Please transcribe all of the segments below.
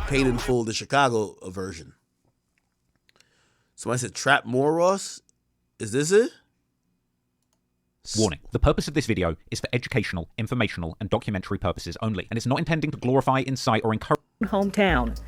Paid in Full, the Chicago version. Somebody said Trap More Ross. Is this it? Warning. The purpose of this video is for educational, informational, and documentary purposes only, and it's not intending to glorify, incite, or encourage hometown.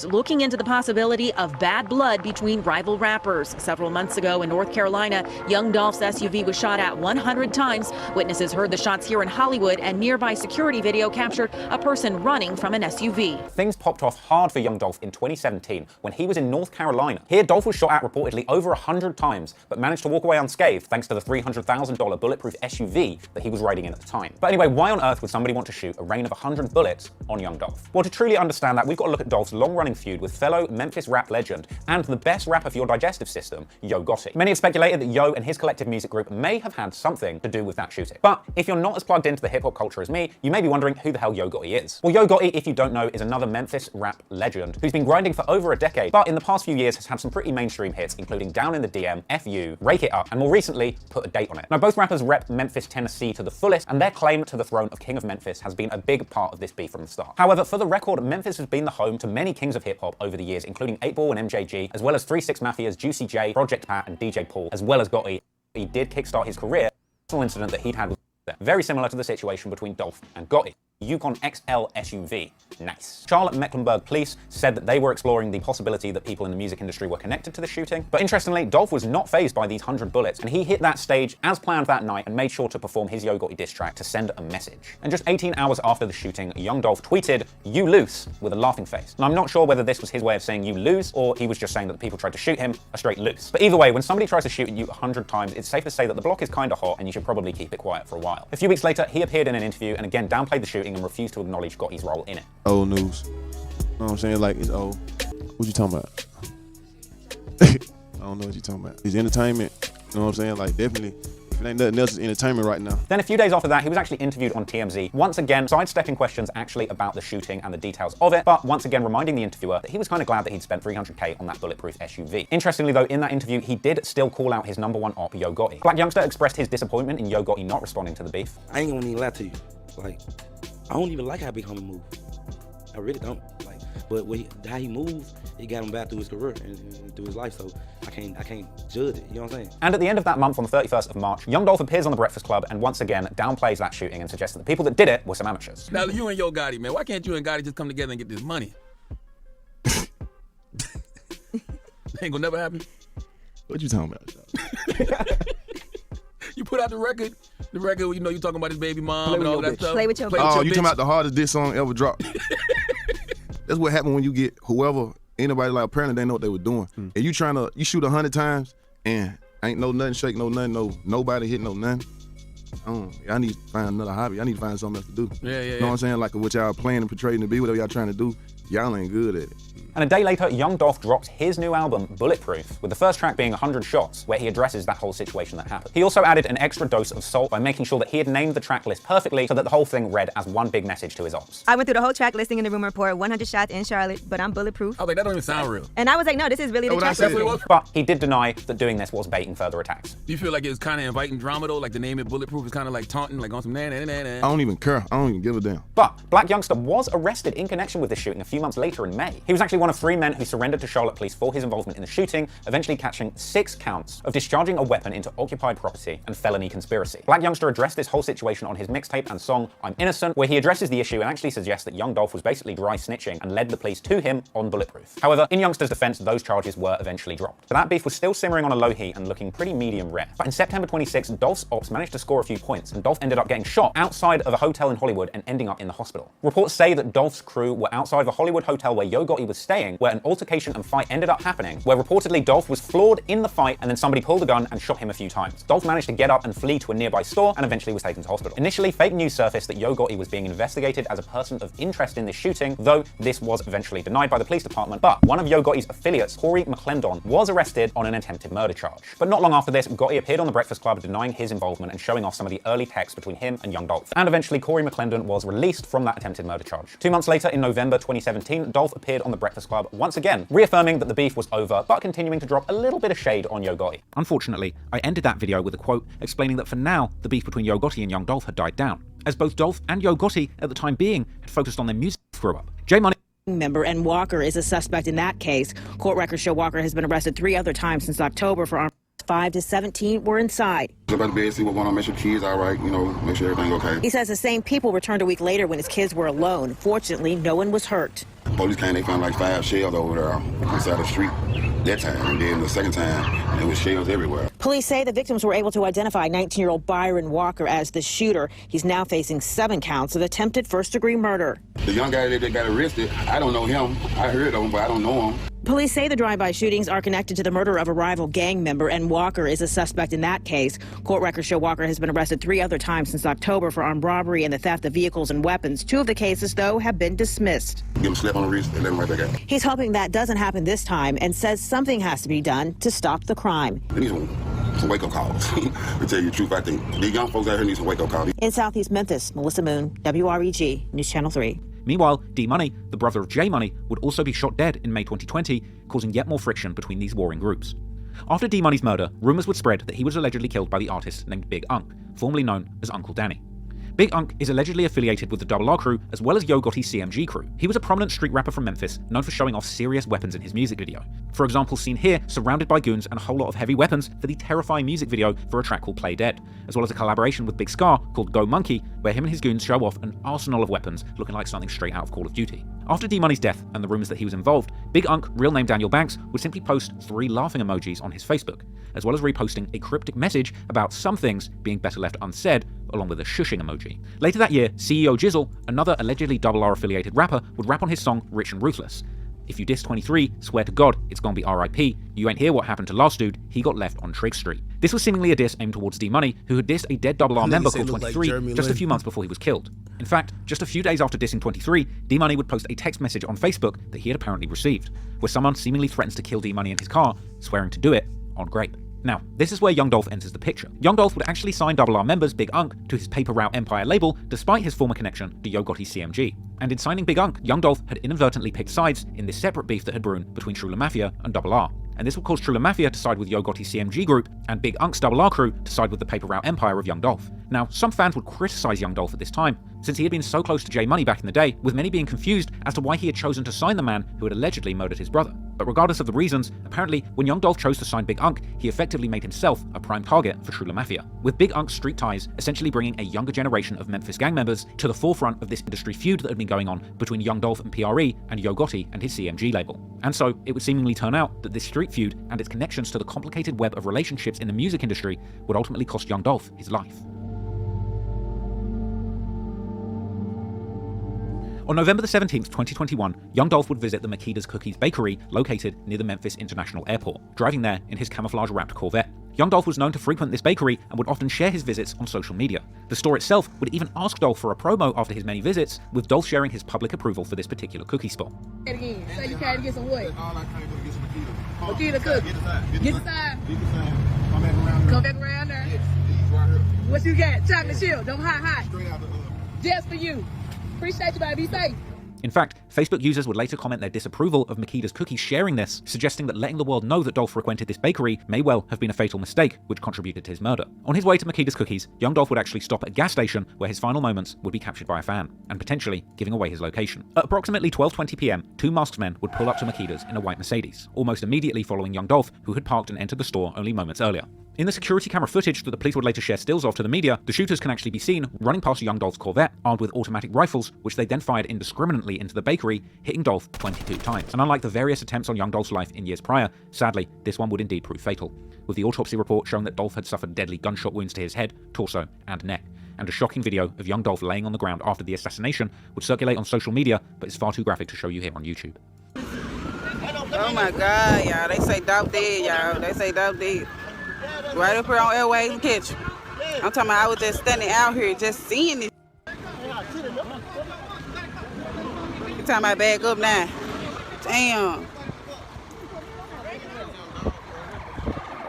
Looking into the possibility of bad blood between rival rappers. Several months ago in North Carolina, Young Dolph's SUV was shot at 100 times. Witnesses heard the shots here in Hollywood, and nearby security video captured a person running from an SUV. Things popped off hard for Young Dolph in 2017 when he was in North Carolina. Here, Dolph was shot at reportedly over 100 times, but managed to walk away unscathed thanks to the $300,000 bulletproof SUV that he was riding in at the time. But anyway, why on earth would somebody want to shoot a rain of 100 bullets on Young Dolph? Well, to truly understand that, we've got to look at Dolph's long-running feud with fellow Memphis rap legend and the best rapper for your digestive system, Yo Gotti. Many have speculated that Yo and his collective music group may have had something to do with that shooting. But if you're not as plugged into the hip-hop culture as me, you may be wondering who the hell Yo Gotti is. Well, Yo Gotti, if you don't know, is another Memphis rap legend who's been grinding for over a decade, but in the past few years has had some pretty mainstream hits, including Down in the DM, FU, Rake It Up, and more recently, Put a Date on It. Now, both rappers rep Memphis, Tennessee to the fullest, and their claim to the throne of King of Memphis has been a big part of this beef from the start. However, for the record, Memphis has been the home to many kings of hip-hop over the years, including 8-Ball and MJG, as well as 3-6 Mafia's Juicy J, Project Pat, and DJ Paul, as well as Gotti. He did kickstart his career. An incident that he'd had with very similar to the situation between Dolph and Gotti. Yukon XL SUV. Nice. Charlotte Mecklenburg police said that they were exploring the possibility that people in the music industry were connected to the shooting. But interestingly, Dolph was not fazed by these 100 bullets, and he hit that stage as planned that night and made sure to perform his Yo Gotti diss track to send a message. And just 18 hours after the shooting, Young Dolph tweeted, "You loose," with a laughing face. And I'm not sure whether this was his way of saying you lose, or he was just saying that the people tried to shoot him a straight loose. But either way, when somebody tries to shoot at you 100 times, it's safe to say that the block is kinda hot and you should probably keep it quiet for a while. A few weeks later, he appeared in an interview and again downplayed the shooting and refused to acknowledge Gotti's role in it. Old news. You know what I'm saying? Like, it's old. What you talking about? I don't know what you talking about. It's entertainment. You know what I'm saying? Like, definitely. If it ain't nothing else, it's entertainment right now. Then a few days after that, he was actually interviewed on TMZ, once again sidestepping questions actually about the shooting and the details of it, but once again reminding the interviewer that he was kind of glad that he'd spent $300K on that bulletproof SUV. Interestingly though, in that interview, he did still call out his #1 op, Yo Gotti. Black Youngster expressed his disappointment in Yo Gotti not responding to the beef. I ain't gonna even lie to you. Like, I don't even like how Big Homie move. I really don't. Like, but how he moves, it got him back through his career and through his life. So I can't judge it. You know what I'm saying? And at the end of that month, on the 31st of March, Young Dolph appears on The Breakfast Club and once again downplays that shooting and suggests that the people that did it were some amateurs. Now you and Yo Gotti, man, why can't you and Gotti just come together and get this money? Ain't gonna never happen. What you talking about? You put out the record, you know, you talking about his baby mom and all that stuff. Play with your Oh, you talking about the hardest diss song ever dropped? That's what happened when you get whoever, anybody like apparently they know what they were doing. And you shoot 100 times and ain't no nothing shake, no nothing, nobody hit no nothing. I need to find another hobby. I need to find something else to do. Yeah. You know what I'm saying? Like what y'all playing and portraying to be, whatever y'all trying to do, y'all ain't good at it. And a day later, Young Dolph dropped his new album, Bulletproof, with the first track being 100 Shots, where he addresses that whole situation that happened. He also added an extra dose of salt by making sure that he had named the track list perfectly so that the whole thing read as one big message to his ops. I went through the whole track listing in the room report, 100 shots in Charlotte, but I'm bulletproof. I was like, that don't even sound real. And I was like, no, this is really the track listing. But he did deny that doing this was baiting further attacks. Do you feel like it was kind of inviting drama though? Like the name it Bulletproof is kind of like taunting, like on some I don't even care. I don't even give a damn. But Black Youngster was arrested in connection with this shooting a few months later in May. He was actually one of 3 men who surrendered to Charlotte police for his involvement in the shooting, eventually catching 6 counts of discharging a weapon into occupied property and felony conspiracy. Black Youngster addressed this whole situation on his mixtape and song, I'm Innocent, where he addresses the issue and actually suggests that Young Dolph was basically dry snitching and led the police to him on Bulletproof. However, in Youngster's defense, those charges were eventually dropped. So that beef was still simmering on a low heat and looking pretty medium rare. But in September 26, Dolph's ops managed to score a few points, and Dolph ended up getting shot outside of a hotel in Hollywood and ending up in the hospital. Reports say that Dolph's crew were outside the Hollywood hotel where Yo Gotti was staying, where an altercation and fight ended up happening, where reportedly Dolph was floored in the fight and then somebody pulled a gun and shot him a few times. Dolph managed to get up and flee to a nearby store and eventually was taken to hospital. Initially, fake news surfaced that Yo Gotti was being investigated as a person of interest in this shooting, though this was eventually denied by the police department. But one of Yo Gotti's affiliates, Corey McClendon, was arrested on an attempted murder charge. But not long after this, Gotti appeared on The Breakfast Club denying his involvement and showing off some of the early texts between him and Young Dolph. And eventually, Corey McClendon was released from that attempted murder charge. 2 months later, in November 2017, Dolph appeared on The Breakfast Club once again, reaffirming that the beef was over, but continuing to drop a little bit of shade on Yo Gotti. Unfortunately, I ended that video with a quote explaining that for now, the beef between Yo Gotti and Young Dolph had died down. as both Dolph and Yo Gotti at the time being had focused on their music grow up. J Money member and Walker is a suspect in that case. Court records show Walker has been arrested 3 other times since October for armed. 5 to 17 were inside. Go back to bed, see what's going on, make sure the kids all right, make sure everything's okay. He says the same people returned a week later when his kids were alone. Fortunately, no one was hurt. Police came, they found like 5 shells over there on the side of the street that time, and then the second time, there was shells everywhere. Police say the victims were able to identify 19-year-old Byron Walker as the shooter. He's now facing 7 counts of attempted first-degree murder. The young guy that got arrested, I don't know him. I heard of him, but I don't know him. Police say the drive-by shootings are connected to the murder of a rival gang member, and Walker is a suspect in that case. Court records show Walker has been arrested 3 other times since October for armed robbery and the theft of vehicles and weapons. 2 of the cases, though, have been dismissed. Give him a slap on the wrist and let him right back out. He's hoping that doesn't happen this time and says something has to be done to stop the crime. They need some wake-up calls. To tell you the truth, I think these young folks out here need some wake-up calls. In Southeast Memphis, Melissa Moon, WREG, News Channel 3. Meanwhile, D Money, the brother of J Money, would also be shot dead in May 2020, causing yet more friction between these warring groups. After D Money's murder, rumours would spread that he was allegedly killed by the artist named Big Unk, formerly known as Uncle Danny. Big Unk is allegedly affiliated with the RR crew as well as Yo Gotti's CMG crew. He was a prominent street rapper from Memphis, known for showing off serious weapons in his music video. For example, seen here surrounded by goons and a whole lot of heavy weapons for the terrifying music video for a track called Play Dead, as well as a collaboration with Big Scar called Go Monkey, where him and his goons show off an arsenal of weapons looking like something straight out of Call of Duty. After D Money's death and the rumours that he was involved, Big Unk, real name Daniel Banks, would simply post 3 laughing emojis on his Facebook, as well as reposting a cryptic message about some things being better left unsaid, along with a shushing emoji. Later that year, CEO Jizzle, another allegedly RR affiliated rapper, would rap on his song Rich and Ruthless. If you diss 23, swear to God, it's gonna be RIP. You ain't hear what happened to last dude, he got left on Trig Street. This was seemingly a diss aimed towards D Money, who had dissed a dead RR member called 23 just a few months before he was killed. In fact, just a few days after dissing 23, D Money would post a text message on Facebook that he had apparently received, where someone seemingly threatens to kill D Money in his car, swearing to do it on Grape. Now, this is where Young Dolph enters the picture. Young Dolph would actually sign RR members Big Unk to his Paper Route Empire label, despite his former connection to Yo Gotti's CMG. And in signing Big Unk, Young Dolph had inadvertently picked sides in this separate beef that had brewed between True La Mafia and RR. And this would cause True La Mafia to side with Yo Gotti's CMG group, and Big Unk's RR crew to side with the Paper Route Empire of Young Dolph. Now, some fans would criticize Young Dolph at this time, since he had been so close to J Money back in the day, with many being confused as to why he had chosen to sign the man who had allegedly murdered his brother. But regardless of the reasons, apparently when Young Dolph chose to sign Big Unk, he effectively made himself a prime target for True La Mafia, with Big Unk's street ties essentially bringing a younger generation of Memphis gang members to the forefront of this industry feud that had been going on between Young Dolph and PRE and Yo Gotti and his CMG label. And so it would seemingly turn out that this street feud and its connections to the complicated web of relationships in the music industry would ultimately cost Young Dolph his life. On November the 17th, 2021, Young Dolph would visit the Makeda's Cookies bakery located near the Memphis International Airport, driving there in his camouflage-wrapped Corvette. Young Dolph was known to frequent this bakery and would often share his visits on social media. The store itself would even ask Dolph for a promo after his many visits, with Dolph sharing his public approval for this particular cookie spot. Again, say you came to get some what? All I came to get some Makeda cookies. Get the side. Come back around there. What you got? Chocolate chip. Them hot. Just for you. Appreciate you, baby. Be safe. In fact, Facebook users would later comment their disapproval of Makeda's Cookies sharing this, suggesting that letting the world know that Dolph frequented this bakery may well have been a fatal mistake, which contributed to his murder. On his way to Makeda's Cookies, Young Dolph would actually stop at a gas station where his final moments would be captured by a fan, and potentially giving away his location. At approximately 12:20 PM, 2 masked men would pull up to Makeda's in a white Mercedes, almost immediately following Young Dolph, who had parked and entered the store only moments earlier. In the security camera footage that the police would later share stills of to the media, the shooters can actually be seen running past Young Dolph's Corvette, armed with automatic rifles, which they then fired indiscriminately into the bakery, hitting Dolph 22 times. And unlike the various attempts on Young Dolph's life in years prior, sadly, this one would indeed prove fatal, with the autopsy report showing that Dolph had suffered deadly gunshot wounds to his head, torso, and neck. And a shocking video of Young Dolph laying on the ground after the assassination would circulate on social media, but is far too graphic to show you here on YouTube. Oh my God, y'all. They say Dolph dead, y'all. They say Dolph dead. Right up here on Airways and Kitchen. I'm talking about I was just standing out here just seeing this. You talking about back up now. Damn.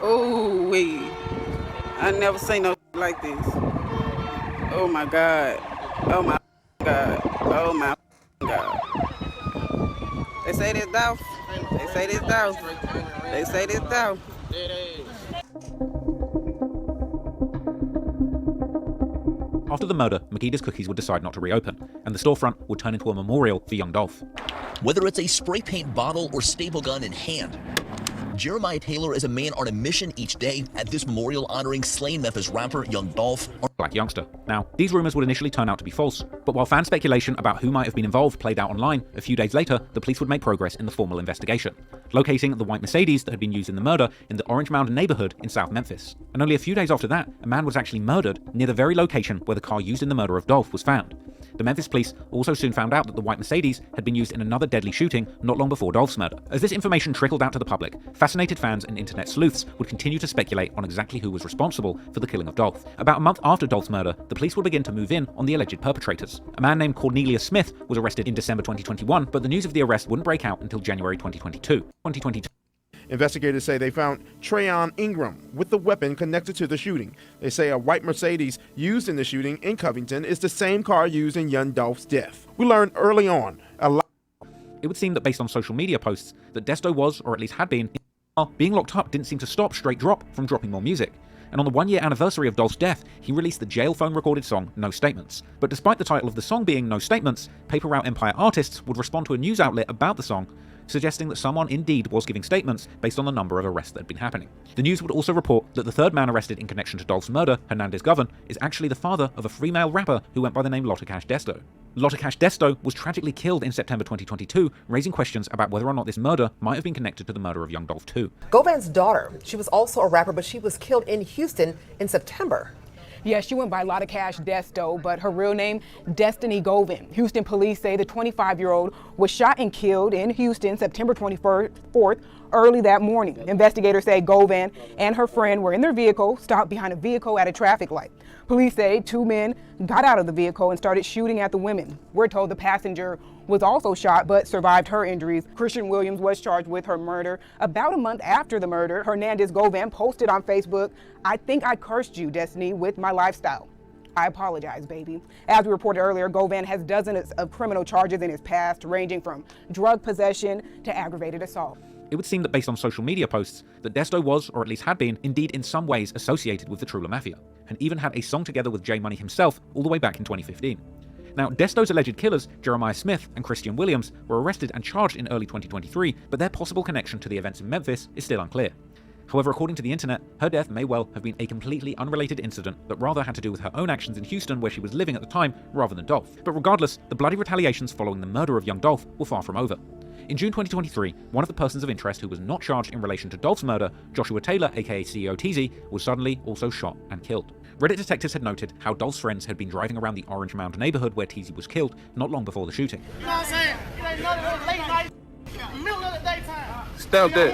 Ooh wee. I never seen no like this. Oh my God. Oh my God. Oh my God. They say this Dolph. They say this Dolph. They say this Dolph. After the murder, Makeda's Cookies would decide not to reopen, and the storefront would turn into a memorial for Young Dolph. Whether it's a spray paint bottle or staple gun in hand, Jeremiah Taylor is a man on a mission each day at this memorial honoring slain Memphis rapper Young Dolph. Black youngster. Now, these rumors would initially turn out to be false, but while fan speculation about who might have been involved played out online, a few days later, the police would make progress in the formal investigation, locating the white Mercedes that had been used in the murder in the Orange Mound neighborhood in South Memphis. And only a few days after that, a man was actually murdered near the very location where the car used in the murder of Dolph was found. The Memphis police also soon found out that the white Mercedes had been used in another deadly shooting not long before Dolph's murder. As this information trickled out to the public, fascinated fans and internet sleuths would continue to speculate on exactly who was responsible for the killing of Dolph. About a month after Dolph's murder, the police would begin to move in on the alleged perpetrators. A man named Cornelius Smith was arrested in December 2021, but the news of the arrest wouldn't break out until January 2022. Investigators say they found Trayon Ingram with the weapon connected to the shooting. They say a white Mercedes used in the shooting in Covington is the same car used in Young Dolph's death. We learned early on It would seem that based on social media posts, that Daddyo was, or at least had been, being locked up didn't seem to stop Straight Drop from dropping more music. And on the 1-year anniversary of Dolph's death, he released the jail phone recorded song No Statements. But despite the title of the song being No Statements, Paper Route Empire artists would respond to a news outlet about the song, suggesting that someone indeed was giving statements based on the number of arrests that had been happening. The news would also report that the third man arrested in connection to Dolph's murder, Hernandez Govan, is actually the father of a female rapper who went by the name Lotta Cash Daddyo. Lotta Cash Daddyo was tragically killed in September 2022, raising questions about whether or not this murder might have been connected to the murder of Young Dolph too. Govan's daughter, she was also a rapper, but she was killed in Houston in September. Yeah, she went by Lotta Cash Daddyo, but her real name, Destiny Govan. Houston police say the 25-year-old was shot and killed in Houston September 24th, early that morning. Investigators say Govan and her friend were in their vehicle, stopped behind a vehicle at a traffic light. Police say 2 men got out of the vehicle and started shooting at the women. We're told the passenger was also shot but survived her injuries. Christian Williams was charged with her murder. About a month after the murder, Hernandez Govan posted on Facebook, "I think I cursed you, Destiny, with my lifestyle. I apologize, baby." As we reported earlier, Govan has dozens of criminal charges in his past, ranging from drug possession to aggravated assault. It would seem that based on social media posts, that Daddyo was, or at least had been, indeed in some ways associated with the Trula Mafia, and even had a song together with J Money himself all the way back in 2015. Now, Daddyo's alleged killers, Jeremiah Smith and Christian Williams, were arrested and charged in early 2023, but their possible connection to the events in Memphis is still unclear. However, according to the internet, her death may well have been a completely unrelated incident that rather had to do with her own actions in Houston where she was living at the time, rather than Dolph. But regardless, the bloody retaliations following the murder of Young Dolph were far from over. In June 2023, one of the persons of interest who was not charged in relation to Dolph's murder, Joshua Taylor, aka CEO Teezy, was suddenly also shot and killed. Reddit detectives had noted how Dolph's friends had been driving around the Orange Mound neighborhood where Teezy was killed not long before the shooting. You know what I'm saying? It ain't none of the late night, middle of the daytime. Stop that.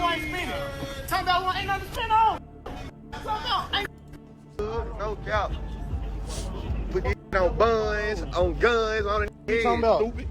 Talking about what ain't nothing to spend on. No cap. Put this on buns, on guns, on the head. Stupid.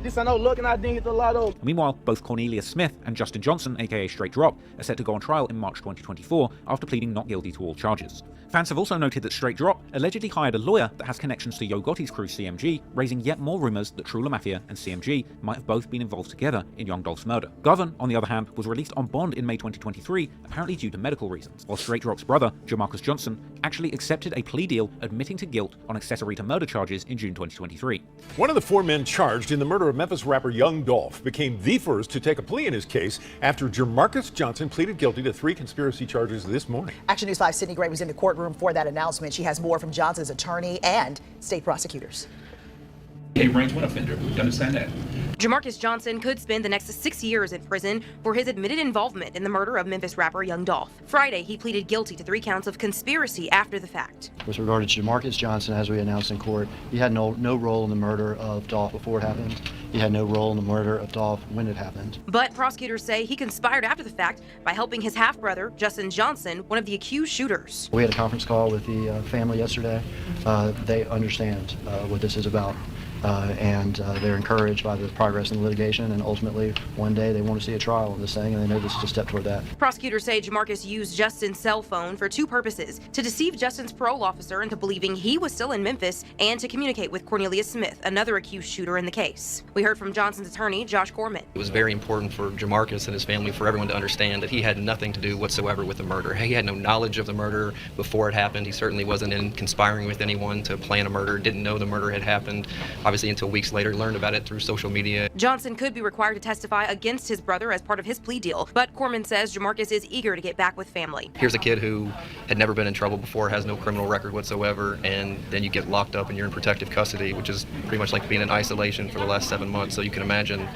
This I know looking, I didn't get a lot of. Meanwhile, both Cornelius Smith and Justin Johnson, aka Straight Drop, are set to go on trial in March 2024 after pleading not guilty to all charges. Fans have also noted that Straight Drop allegedly hired a lawyer that has connections to Yo Gotti's crew CMG, raising yet more rumors that Trula Mafia and CMG might have both been involved together in Young Dolph's murder. Govan, on the other hand, was released on bond in May 2023, apparently due to medical reasons, while Straight Drop's brother, Jamarcus Johnson, actually accepted a plea deal admitting to guilt on accessory to murder charges in June 2023. One of the 4 men charged in the murder of Memphis rapper Young Dolph became the first to take a plea in his case after Jamarcus Johnson pleaded guilty to 3 conspiracy charges this morning. Action News 5's Sydney Gray was in the courtroom for that announcement. She has more from Johnson's attorney and state prosecutors. A range 1 offender. You understand that? Jamarcus Johnson could spend the next 6 years in prison for his admitted involvement in the murder of Memphis rapper Young Dolph. Friday, he pleaded guilty to 3 counts of conspiracy after the fact. With regard to Jamarcus Johnson, as we announced in court, he had no role in the murder of Dolph before it happened. He had no role in the murder of Dolph when it happened. But prosecutors say he conspired after the fact by helping his half-brother, Justin Johnson, one of the accused shooters. We had a conference call with the family yesterday. They understand what this is about. And they're encouraged by the progress in the litigation, and ultimately one day they want to see a trial of this thing, and they know this is a step toward that. Prosecutors say Jamarcus used Justin's cell phone for 2 purposes: to deceive Justin's parole officer into believing he was still in Memphis, and to communicate with Cornelius Smith, another accused shooter in the case. We We heard from Johnson's attorney, Josh Corman. It was very important for Jamarcus and his family, for everyone to understand that he had nothing to do whatsoever with the murder. He had no knowledge of the murder before it happened. He certainly wasn't in conspiring with anyone to plan a murder, didn't know the murder had happened, obviously until weeks later, learned about it through social media. Johnson could be required to testify against his brother as part of his plea deal, but Corman says Jamarcus is eager to get back with family. Here's a kid who had never been in trouble before, has no criminal record whatsoever, and then you get locked up and you're in protective custody, which is pretty much like being in isolation for the last 7 months. So you can imagine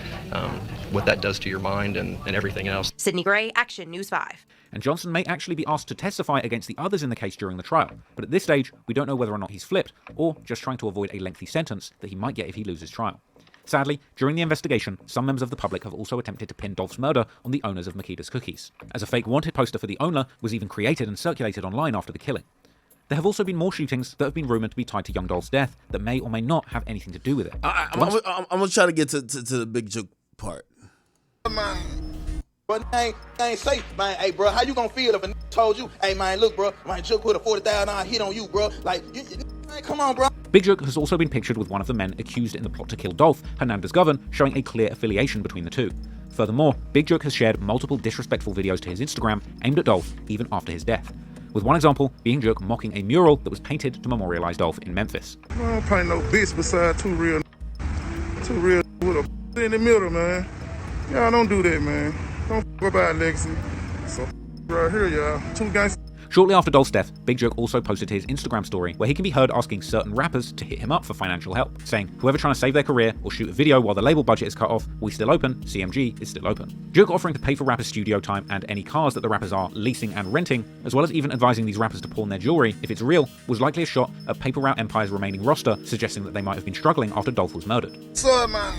what that does to your mind and everything else. Sydney Gray, Action News 5. And Johnson may actually be asked to testify against the others in the case during the trial, but at this stage, we don't know whether or not he's flipped, or just trying to avoid a lengthy sentence that he might get if he loses trial. Sadly, during the investigation, some members of the public have also attempted to pin Dolph's murder on the owners of Makeda's Cookies, as a fake wanted poster for the owner was even created and circulated online after the killing. There have also been more shootings that have been rumoured to be tied to Young Dolph's death that may or may not have anything to do with it. I'm going to try to get to the Big Jook part. But I ain't safe, man. Hey, bro, how you gonna feel if a told you, hey, man, look, bro, my Jook put a $40,000 hit on you, bro? Like, man, come on, bro. Big Jook has also been pictured with one of the men accused in the plot to kill Dolph, Hernandez Govan, showing a clear affiliation between the two. Furthermore, Big Jook has shared multiple disrespectful videos to his Instagram aimed at Dolph even after his death, with one example being Jook mocking a mural that was painted to memorialize Dolph in Memphis. I don't paint no bitch beside two real with a in the middle, man. Y'all don't do that, man. Don't about Legacy. So right here, y'all. Two guys. Shortly after Dolph's death, Big Jook also posted his Instagram story where he can be heard asking certain rappers to hit him up for financial help, saying, whoever trying to save their career or shoot a video while the label budget is cut off, we still open, CMG is still open. Jook offering to pay for rappers' studio time and any cars that the rappers are leasing and renting, as well as even advising these rappers to pawn their jewelry if it's real, was likely a shot at Paper Route Empire's remaining roster, suggesting that they might have been struggling after Dolph was murdered. So, man,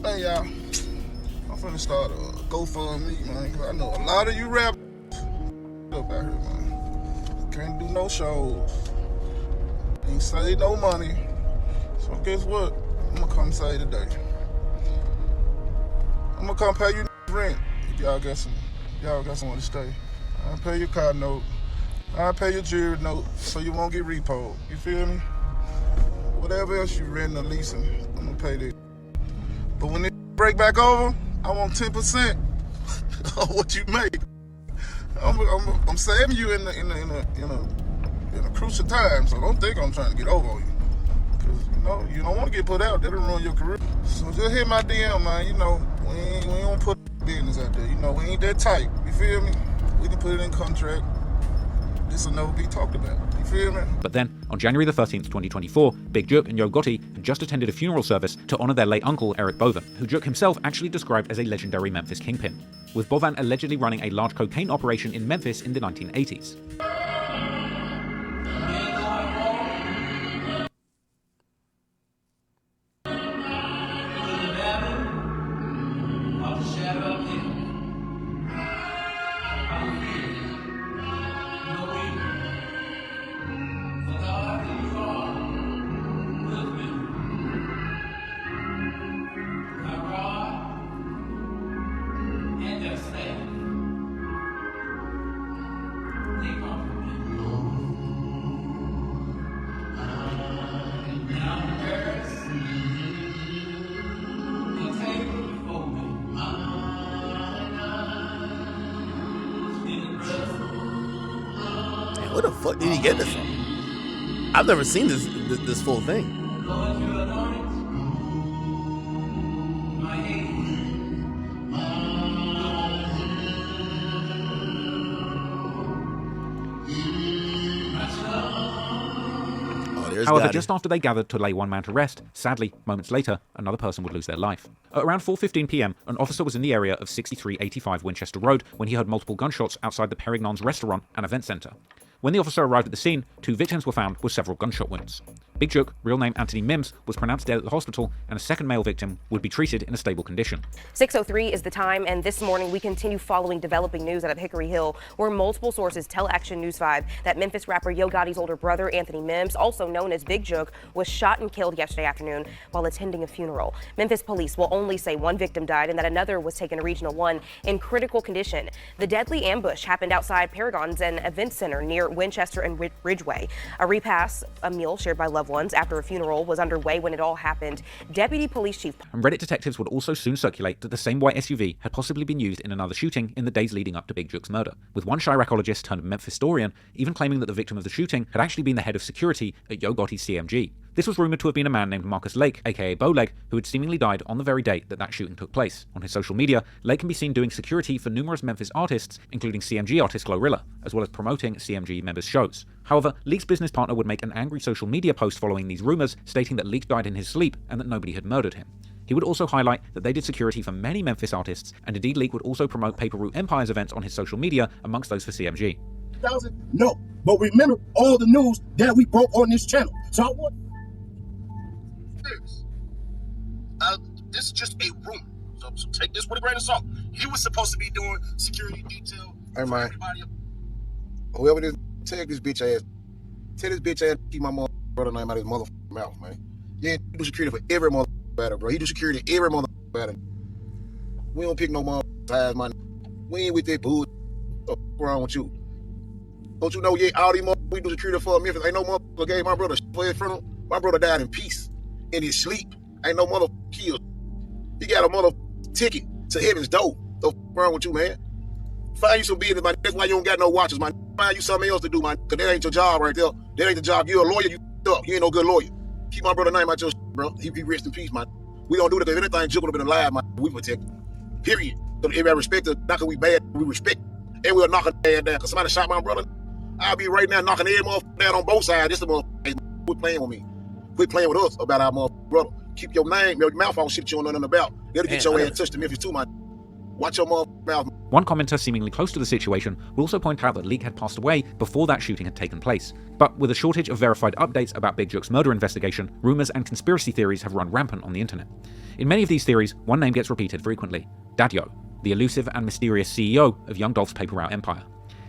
hey, y'all, I'm finna start a GoFundMe, man, because I know a lot of you rappers up out here, man. Can't do no shows. Ain't save no money. So guess what? I'm gonna come save today. I'm gonna come pay you rent if y'all got somewhere to stay. I'll pay your car note. I'll pay your jewelry note so you won't get repoed. You feel me? Whatever else you renting or leasing, I'm gonna pay that. But when it break back over, I want 10% of what you make. I'm saving you in a crucial time, so don't think I'm trying to get over on you. Cause you don't want to get put out. That'll ruin your career. So just hit my DM, man. We don't put business out there. We ain't that tight. You feel me? We can put it in contract. This will never be talked about. You feel me? But then, on January the 13th, 2024, Big Jook and Yo Gotti had just attended a funeral service to honour their late uncle, Eric Bovan, who Jook himself actually described as a legendary Memphis kingpin, with Bovan allegedly running a large cocaine operation in Memphis in the 1980s. Where the fuck did he get this from? I've never seen this full thing. However, just after they gathered to lay one man to rest, sadly, moments later, another person would lose their life. At around 4:15 p.m, an officer was in the area of 6385 Winchester Road when he heard multiple gunshots outside the Perignon's restaurant and event centre. When the officer arrived at the scene, 2 victims were found with several gunshot wounds. Big Jook, real name Anthony Mims, was pronounced dead at the hospital, and a second male victim would be treated in a stable condition. 6:03 is the time, and this morning we continue following developing news out of Hickory Hill, where multiple sources tell Action News 5 that Memphis rapper Yo Gotti's older brother, Anthony Mims, also known as Big Jook, was shot and killed yesterday afternoon while attending a funeral. Memphis police will only say one victim died and that another was taken to Regional 1 in critical condition. The deadly ambush happened outside Paragon's an event center near Winchester and Ridgeway. A repass, a meal shared by loved loved ones after a funeral was underway when it all happened. Deputy Police Chief And Reddit detectives would also soon circulate that the same white SUV had possibly been used in another shooting in the days leading up to Big Jook's murder, with one Chiracologist turned Memphis historian even claiming that the victim of the shooting had actually been the head of security at Yo Gotti's CMG. This was rumoured to have been a man named Marcus Lake, aka Bowleg, who had seemingly died on the very day that shooting took place. On his social media, Lake can be seen doing security for numerous Memphis artists, including CMG artist Glorilla, as well as promoting CMG members' shows. However, Leak's business partner would make an angry social media post following these rumours, stating that Leak died in his sleep and that nobody had murdered him. He would also highlight that they did security for many Memphis artists, and indeed Leak would also promote Paper Route Empire's events on his social media, amongst those for CMG. No, but remember all the news that we broke on this channel. So I want this is just a rumor. So take this with a grain of salt. He was supposed to be doing security detail. Hey man, whoever this, tell this bitch ass keep my brother name out of his motherfucking mouth, man. Yeah, he do security for every motherfucking battle, bro. He do security every motherfucking battle. We don't pick no motherfucking size, man. We ain't with that bullshit. What's wrong with you? Don't you know, yeah, all these motherfuckers we do security for Memphis. Ain't no motherfucker gave my brother for his funeral. My brother died in peace, in his sleep. Ain't no motherfucker killed. He got a motherfucking ticket to heaven's door. What's wrong with you, man? Find you some business, man. That's why you don't got no watches, man. Find you something else to do, man. Cause that ain't your job right there. That ain't the job. You're a lawyer, you up. You ain't no good lawyer. Keep my brother name out your bro. He rest in peace, man. We don't do that, cause if anything, Jook would have been alive, man. We protect him. Period. So everybody respect us, not cause we bad, we respect him. And we'll knock a dad down. Cause somebody shot my brother, I'll be right now knocking every motherfucker down on both sides. This the motherfucker, quit playing with me. Quit playing with us about our motherfucker brother. Keep your name, your mouth on shit you don't know nothing about. They'll get your ass touched to Memphis too, man. Watch your motherfucking mouth. One commenter seemingly close to the situation will also point out that Leak had passed away before that shooting had taken place. But with a shortage of verified updates about Big Jook's murder investigation, rumours and conspiracy theories have run rampant on the internet. In many of these theories, one name gets repeated frequently: Daddyo, the elusive and mysterious CEO of Young Dolph's Paper Route Empire.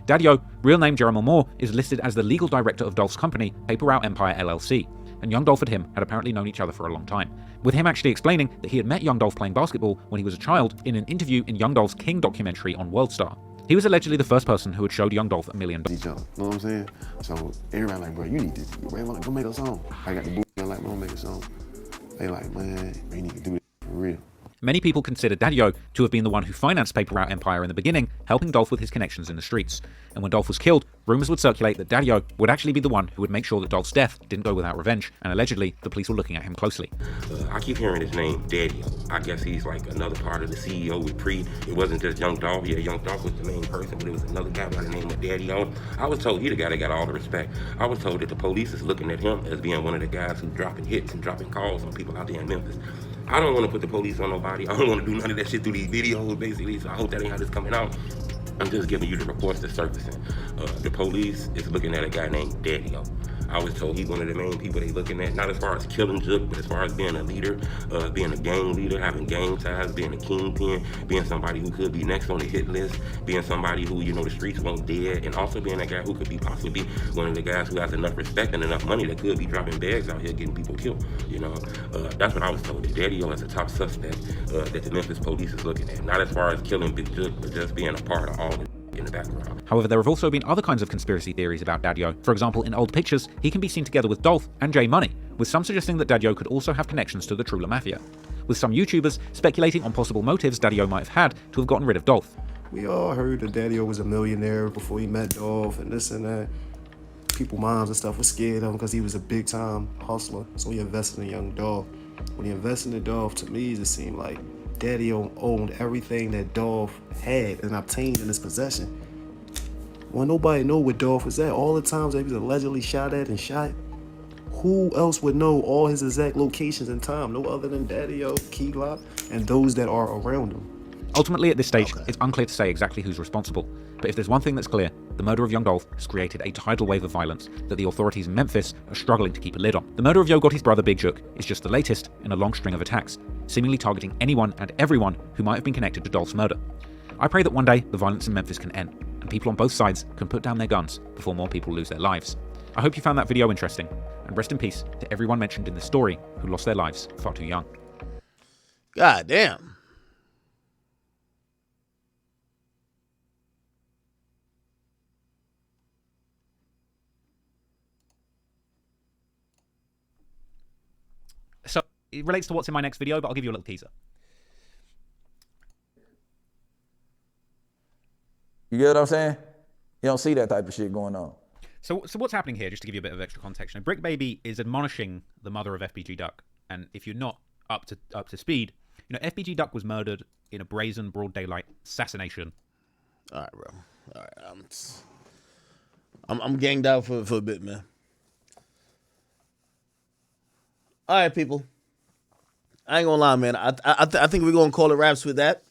Daddyo, real name Jeremy Moore, is listed as the legal director of Dolph's company, Paper Route Empire LLC, and Young Dolph and him had apparently known each other for a long time, with him actually explaining that he had met Young Dolph playing basketball when he was a child in an interview in Young Dolph's King documentary on Worldstar. He was allegedly the first person who had showed Young Dolph $1 million. Each other, know what I'm saying? So everybody like, bro, you need to, man, go make a song. I got the boot, I'm like, bro, make a song. They like, man, you need to do this for real. Many people consider Daddyo to have been the one who financed Paper Route Empire in the beginning, helping Dolph with his connections in the streets. And when Dolph was killed, rumours would circulate that Daddyo would actually be the one who would make sure that Dolph's death didn't go without revenge, and allegedly, the police were looking at him closely. I keep hearing his name, Daddyo. I guess he's like another part of the CEO with Pre. It wasn't just Young Dolph. Yeah, Young Dolph was the main person, but it was another guy by the name of Daddyo. I was told he the guy that got all the respect. I was told that the police is looking at him as being one of the guys who's dropping hits and dropping calls on people out there in Memphis. I don't want to put the police on nobody. I don't want to do none of that shit through these videos, basically, so I hope that ain't how this coming out. I'm just giving you the reports that's surfacing. The police is looking at a guy named Daddyo. I was told he's one of the main people they looking at, not as far as killing Jook, but as far as being a leader, being a gang leader, having gang ties, being a kingpin, being somebody who could be next on the hit list, being somebody who, you know, the streets want dead, and also being a guy who could be possibly one of the guys who has enough respect and enough money that could be dropping bags out here getting people killed, you know. That's what I was told. Daddyo is a top suspect that the Memphis police is looking at, not as far as killing Big Jook, but just being a part of all of it in the background. However, there have also been other kinds of conspiracy theories about Daddyo. For example, in old pictures, he can be seen together with Dolph and J Money, with some suggesting that Daddyo could also have connections to the Trula Mafia, with some YouTubers speculating on possible motives Daddyo might have had to have gotten rid of Dolph. We all heard that Daddyo was a millionaire before he met Dolph and this and that. People, moms and stuff, were scared of him because he was a big-time hustler, so he invested in Young Dolph. When he invested in Dolph, to me, it seemed like Daddyo owned everything that Dolph had and obtained in his possession. When nobody knew where Dolph was at, all the times that he was allegedly shot at and shot, who else would know all his exact locations and time? No other than Daddyo, Key Glock, and those that are around him. Ultimately, at this stage, it's unclear to say exactly who's responsible. But if there's one thing that's clear, the murder of Young Dolph has created a tidal wave of violence that the authorities in Memphis are struggling to keep a lid on. The murder of Yo Gotti's brother Big Jook is just the latest in a long string of attacks, seemingly targeting anyone and everyone who might have been connected to Dolph's murder. I pray that one day the violence in Memphis can end, and people on both sides can put down their guns before more people lose their lives. I hope you found that video interesting, and rest in peace to everyone mentioned in this story who lost their lives far too young. God damn. it relates to what's in my next video, but I'll give you a little teaser. You get what I'm saying? You don't see that type of shit going on. So what's happening here, just to give you a bit of extra context, Brick Baby is admonishing the mother of FBG Duck. And if you're not up to speed, FBG Duck was murdered in a brazen, broad daylight assassination. All right, bro. All right, I'm ganged out for a bit, man. All right, people. I ain't gonna lie, man. I think we're gonna call it wraps with that.